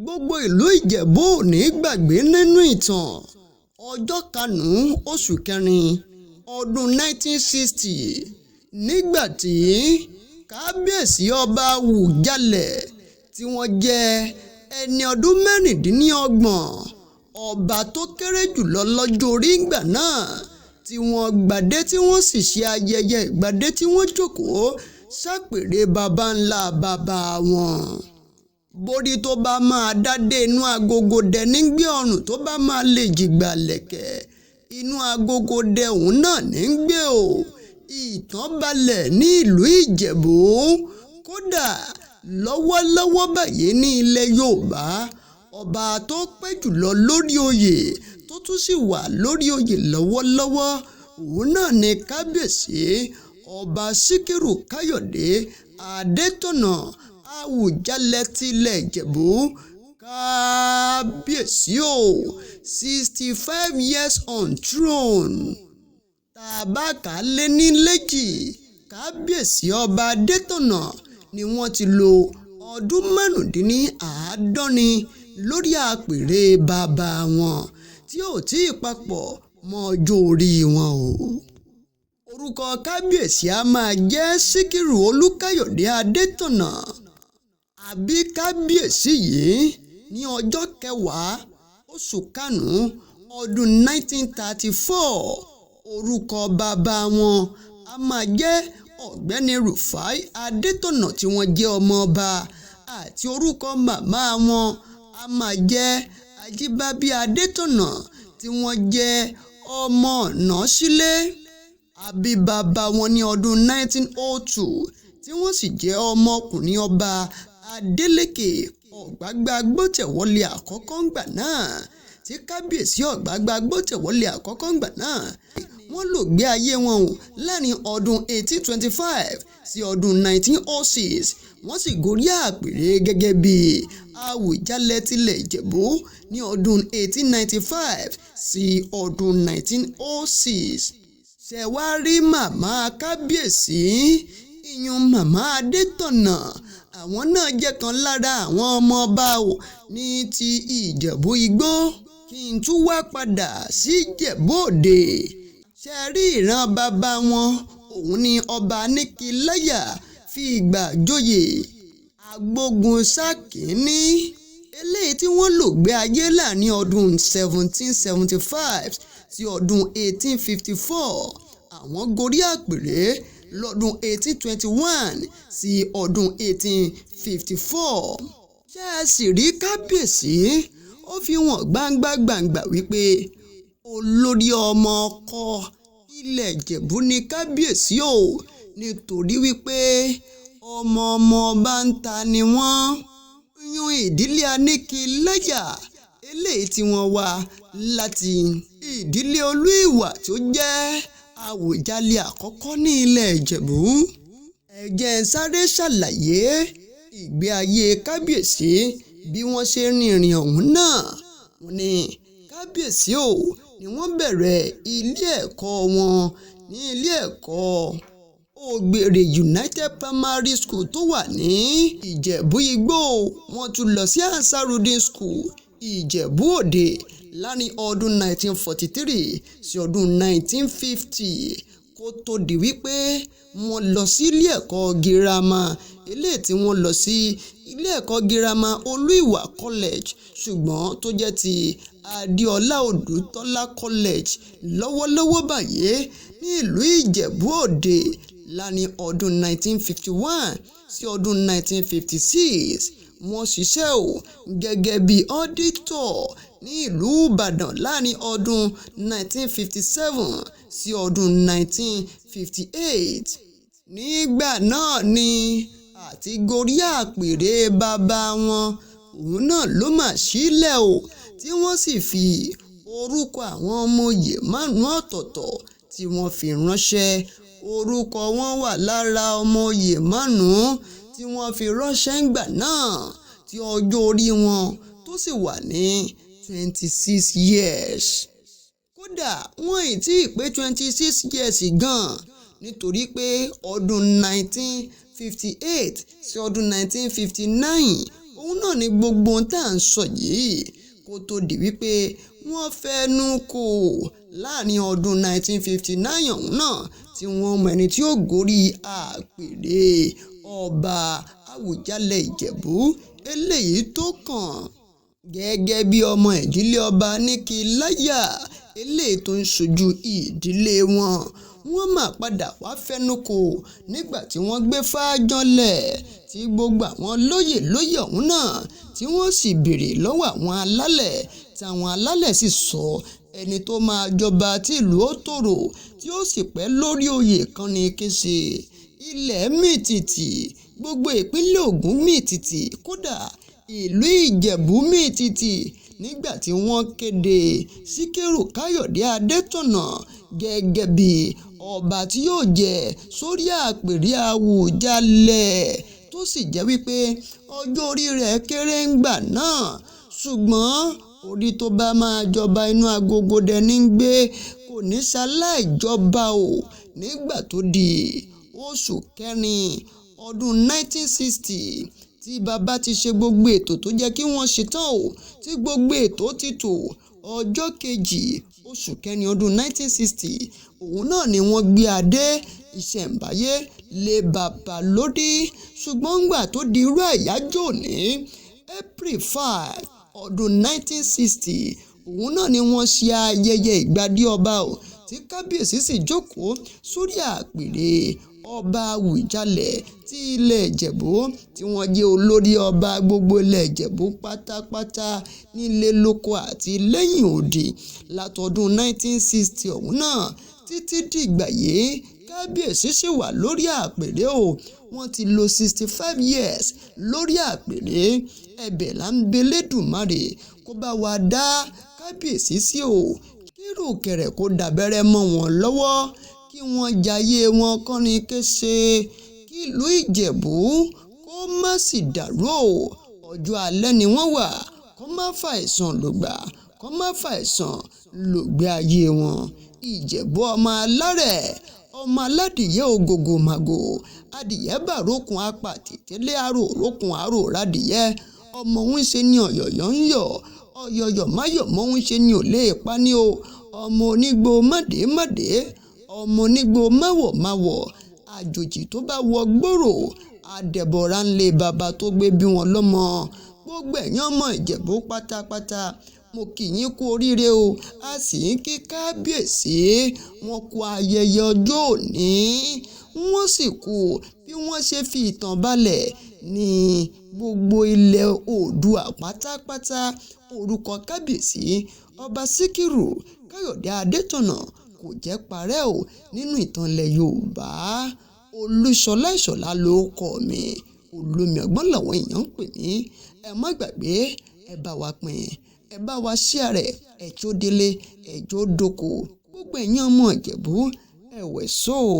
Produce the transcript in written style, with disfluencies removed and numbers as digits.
Gbogbo ìlú Ìjẹ̀bú ò ní gbàgbé nínú ìtàn ọjọ́ 5 oṣù kẹrin ọdún 1960 nígbà tí kábíyèsí ọba Awùjalẹ̀ tí wọ́n jẹ́ ẹni ọdún mẹ́rìndínlọ́gbọ̀n ọba tó kéré jùlọ lọ́jọ́ orí ìgbà náà tí wọ́n gbadé tí wọ́n sì ṣe ayẹyẹ ìgbadé tí wọ́n jókòó sápèrè baba ńlá baba wọn. Borí tó bá máa dádé inú agogo dẹ nígbé ọrùn tó bá máa lè jìgbà lẹ̀kẹ̀ inú agogo dẹ òun náà ní gbé o. Ìtàn balẹ̀ ní ìlú Ìjẹ̀bú kódà lọ́wọ́lọ́wọ́ báyìí ní ilẹ̀ Yorùbá ọba tó pẹ́ jùlọ lórí oyè tó tún sì wà lórí oyè lọ́wọ́lọ́wọ́ òun náà ni kábíyèsí ọba Síkírù Káyọ̀dé Adétọ̀nà Awùjalẹ̀ tilẹ̀ Ìjẹ̀bú kábíyèsí o 65 years on throne. Tàbákà lé ní léjì kábíyèsí ọba Adétọ̀nà ni wọ́n ti lo ọdún márùndínláàádọ́rin lórí àpèrè bàbá wọn tí ò tí ì papọ̀ mọ́ ọjọ́ orí wọn o. Orúkọ kábíyèsí a máa jẹ́ Síkírù Olúkáyọ̀dé Adétọ̀nà. Àbí kábíyèsí yìí ní ọjọ́ 10 oṣù karùn-ún ọdún 1934. Orúkọ bàbá wọn a máa jẹ́ ọ̀gbẹ́ni Rufai Adétọ̀nà tí wọ́n jẹ́ ọmọ ọba àti orúkọ màmá wọn a máa jẹ́ Ajíbábí Adétọ̀nà tí wọ́n jẹ́ ọmọ Ọ̀nàsílé. Àbí bàbá wọn ní ọdún 1902 tí wọ́n sì jẹ́ ọmọkùnrin ọba Adélékè Ọ̀gbágbá Gbọ́tẹ̀wọlé àkọ́kọ́ ńgbà náà tí kábíyèsí Ọ̀gbágbá Gbọ́tẹ̀wọlé àkọ́kọ́ ńgbà náà wọ́n lò gbé ayé wọn o láàrin ọdún 1825 sí ọdún 1906 wọ́n sì gorí àpèrè gẹ́gẹ́ bí Awùjalẹ̀ tilẹ̀ Ìjẹ̀bú ní ọdún 1895 sí ọdún 1906. Ṣẹ̀wárí màmá kábíyèsí ìyún màmá Adétọ̀nà àwọn náà jẹ́ kan lára àwọn ọmọ ọba o ní ti Ìjẹ̀bú Igbó. Kí n tún wá padà sí Ìjẹ̀bú Òde. Ṣe rí ìran bàbá wọn òun ni ọba Aníkìláyà fi ìgbà joyè Agbógun Ṣákíní eléyìí tí wọ́n lò gbé ayé láàrin ọdún 1775 sí ọdún 1854. Àwọn gorí àpèrè lọ́dún 1821 sí ọdún 1854. Ṣé ẹ sì rí kábíyèsí ó fi hàn gbangba wípé olórí ọmọ ọkọ ilẹ̀ Ìjẹ̀bú ni kábíyèsí o nítorí wípé ọmọ ọba ń ta ni wọ́n yún ìdílé Aníkìláyà eléyìí tí wọ́n wá láti ìdílé Olúìwà tó jẹ́ Awùjalẹ̀ àkọ́kọ́ ní ilẹ̀ Ìjẹ̀bú. Ẹ jẹ́ n sáré ṣàlàyé ìgbé ayé kábíyèsí bí wọ́n ṣe rin ìrìn ọ̀hún náà. Wọ́n ní kábíyèsí o ni wọ́n bẹ̀rẹ̀ ilé ẹ̀kọ́ wọn ní ilé ẹ̀kọ́ Ògbèrè United Primary School tó wà ní Ìjẹ̀bú Igbó. Wọ́n tún lọ sí Ansarudeen School Ìjẹ̀bú Òde láàrin ọdún 1943 sí ọdún 1950 kó tó di wípé wọ́n lọ sí ilé ẹ̀kọ́ girama eléyìí tí wọ́n lọ sí ilé ẹ̀kọ́ girama Olúìwà College ṣùgbọ́n tó jẹ́ ti Adéọlá Odùtọ́lá College lọ́wọ́lọ́wọ́ báyìí ní ìlú Ìjẹ̀bú Òde láàrin ọdún 1951 sí ọdún 1956. Wọ́n ṣiṣẹ́ o gẹ́gẹ́ bí auditor ní ìlú Ìbàdàn láàrin ọdún 1957 sí ọdún 1958. Nígbà náà ni àti gorí àpèrè bàbá wọn òun náà ló mà sílẹ̀ o tí wọ́n sì fi orúkọ àwọn ọmọ oyè 5 ọ̀tọ̀ọ̀tọ̀ tí wọ́n fi ránṣẹ́. Orúkọ wọn wà lára ọmọ oyè 5 tí wọ́n fi ránṣẹ́ ńgbà náà tí ọjọ́ orí wọn tó sì wà ní 26 years. Kódà wọ́n ì tí ì pé 26 years gan nítorí pé ọdún 1958 sí ọdún 1959 òun náà ni gbogbo ohun tá à ń sọ yìí kó tó di wípé wọ́n fẹnu kò láàrin ọdún 1959 ọ̀hún náà tí wọ́n mọ ẹni tí ó gorí àpèrè ọba Àwùjalẹ̀ Ìjẹ̀bú eléyìí tó kàn gẹ́gẹ́ bí ọmọ ìdílé ọba Níkìláyà eléyìí tó ń ṣojú ìdílé wọn. Wọ́n máa padà wá fẹnukò nígbà tí wọ́n gbé fájọ́lẹ̀ tí gbogbo àwọn lóyè ọ̀hún náà tí wọ́n sì béèrè lọ́wọ́ àwọn alálẹ̀ tí àwọn alálẹ̀ sì sọ ẹni tó máa jọba tí ìlú ó tòrò tí ó sì pẹ́ lórí oyè kan ní Kose. Ilẹ̀ mìtìtì, gbogbo ìpínlẹ̀ Ògùn mìtìtì, kódà ìlú Ìjẹ̀bú mìtìtì nígbà tí wọ́n kéde Síkírù Káyọ̀dé Adétọ̀nà gẹ́gẹ́ bí ọba tí yóò jẹ sórí àpèrè Àwùjalẹ̀ tó sì jẹ́ wípé ọjọ́ orí rẹ̀ kéré ńgbà náà, ṣùgbọ́n orí tó bá máa jọba inú agogo dẹni ń gbé kò ní ṣaláì jọba o. Nígbà tó di oṣù kẹrin ọdún 1960 tí bàbá ti ṣe gbogbo ètò tó jẹ́ kí wọ́n ṣe tán o, tí gbogbo ètò ti tò, ọjọ́ kejì oṣù kẹrin ọdún 1960 òun náà ni wọ́n gbé adé ìṣẹ̀ǹbáyé lé bàbá lórí. Ṣùgbọ́n ńgbà tó di irú àyájọ́ ní April 5 ọdún 1960 òun náà ni wọ́n ṣe ayẹyẹ ìgbadé ọba o, tí kábíyèsí sì jókòó sórí àpèrè ọba Àwùjalẹ̀ tí ilẹ̀ Ìjẹ̀bú tí wọ́n jẹ́ olórí ọba gbogbo ilẹ̀ Ìjẹ̀bú pátápátá nílé lóko àti lẹ́yìn odi látọdún 1960 ọ̀hún náà títí dìgbà yìí kábíyèsí sì wà lórí àpèrè o. Wọ́n ti lò 65 years lórí àpèrè. Ẹ̀bẹ̀ là ń bẹ Elédùmarè kó bá wa dá kábíyèsí sí o, kírù kẹ̀rẹ̀ kó dàbẹ́rẹ́ mọ́ wọn lọ́wọ́ kí wọ́n jayé wọn kọ́ni kése, kí ìlú Ìjẹ̀bú kó má sì dàrú o. Ọjọ́ alẹ́ ni wọ́n wà, kó má fàìsàn lògbà, kó má fàìsàn lògbé ayé wọn. Ìjẹ̀bú ọmọ alárẹ̀, ọmọ aládìyẹ ògògò màgò, adìyẹ bàrókun apàtì tẹ́lẹ̀ àrò rókun àrò rádìyẹ. Ọmọ òun ṣe ni ọ̀yọ̀yọ̀ ń yọ̀, ọ̀yọ̀yọ̀ máyọ̀ mọ́ òun ṣe ni ò lè pa ní o. Ọmọ onígbò mọ̀dé ọmọ onígbò máwọ̀ àjòjì tó bá wọ gbòòrò àdẹ̀bọ̀ra ńlẹ̀ bàbá tó gbé bí wọn lọ́mọ. Gbogbo ẹ̀yin ọmọ Ìjẹ̀bú pátápátá mo kí yín kú oríire o, a sì ń kí kábíyèsí wọn kú ayẹyẹ ọjọ́ òní. Wọ́n sì kú bí wọ́n ṣe fi ìtàn balẹ̀ ní gbogbo ilẹ̀ Oòduà pátápátá. Orúkọ kábíyèsí ọba Síkírù Káyọ̀dé Adétọ̀nà kò jẹ́ parẹ́ o nínú ìtàn ilẹ̀ Yorùbá. Olúṣọlá Ìṣọ̀lá ló kọ mi, olómi ọgbọ́n làwọn èèyàn ń pè mí. Ẹ má gbàgbé, ẹ bá wa pín, ẹ bá wa share rẹ̀, ẹjọ́ délé ẹjọ́ dóko. Gbogbo ẹ̀yin ọmọ Ìjẹ̀bú ẹ̀wẹ̀ sóò.